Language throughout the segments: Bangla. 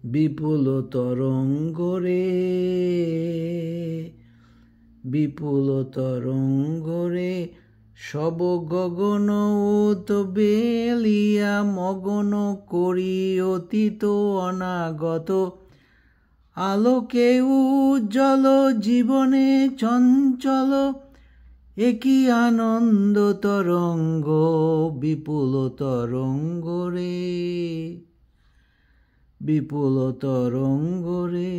বিপুল তরঙ্গ রে, বিপুল তরঙ্গ রে, সব গগন উত বেলিয়া মগন করি অতীত অনাগত। আলোকে উজ্জ্বল জীবনে চঞ্চল, একই আনন্দ তরঙ্গ বিপুল তরঙ্গ রে, বিপুল তরঙ্গ রে,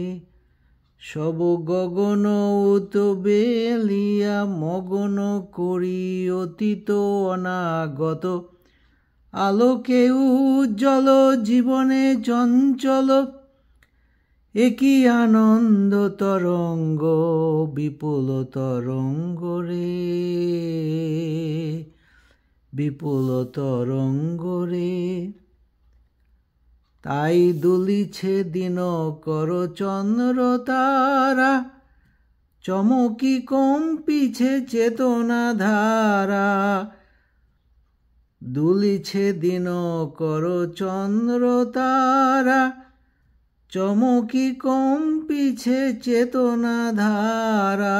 সব গগন উত বেলিয়া মগন করি অতীত অনাগত। আলোকে উজ্জ্বল জীবনে চঞ্চল, একই আনন্দ তরঙ্গ বিপুল তরঙ্গ রে, বিপুল তরঙ্গ রে। তাই দুলিছে দিনকর চন্দ্র তারা, চমকি কম্পিছে চেতনা ধারা। দুলিছে দিনকর চন্দ্র তারা, চমকি কম্পিছে চেতনা ধারা।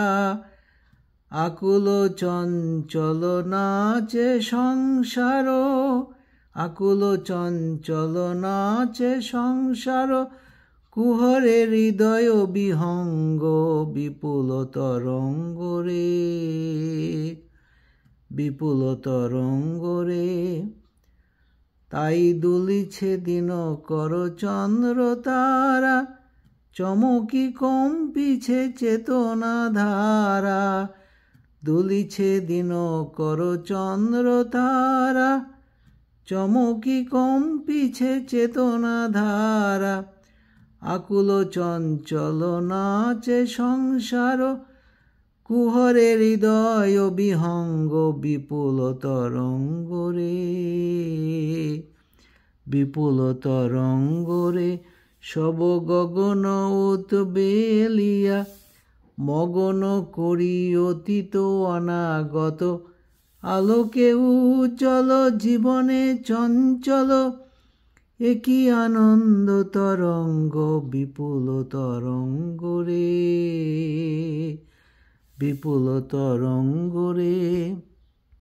আকুল চঞ্চল নাচে সংসার, আকুল চঞ্চল নাচে সংসার। কুহরে হৃদয় বিহঙ্গ বিপুল তরঙ্গ রে, বিপুল তরঙ্গ রে। তাই দুলিছে দিনকর চন্দ্র তারা, চমকি কম্পিছে চেতনা ধারা। দুলিছে দিনকর চন্দ্র তারা, চমকি কম্পিছে চেতনা ধারা। আকুল চঞ্চল নাচে সংসার, কুহরে হৃদয় বিহঙ্গ বিপুল তরঙ্গ রে, বিপুল তরঙ্গ রে। সব গগন উত বেলিয়া মগন করি অতীত অনাগত। আলোকে উজ্জ্বল জীবনে চঞ্চল, একই আনন্দ তরঙ্গ বিপুল তরঙ্গ রে, বিপুল তরঙ্গ রে।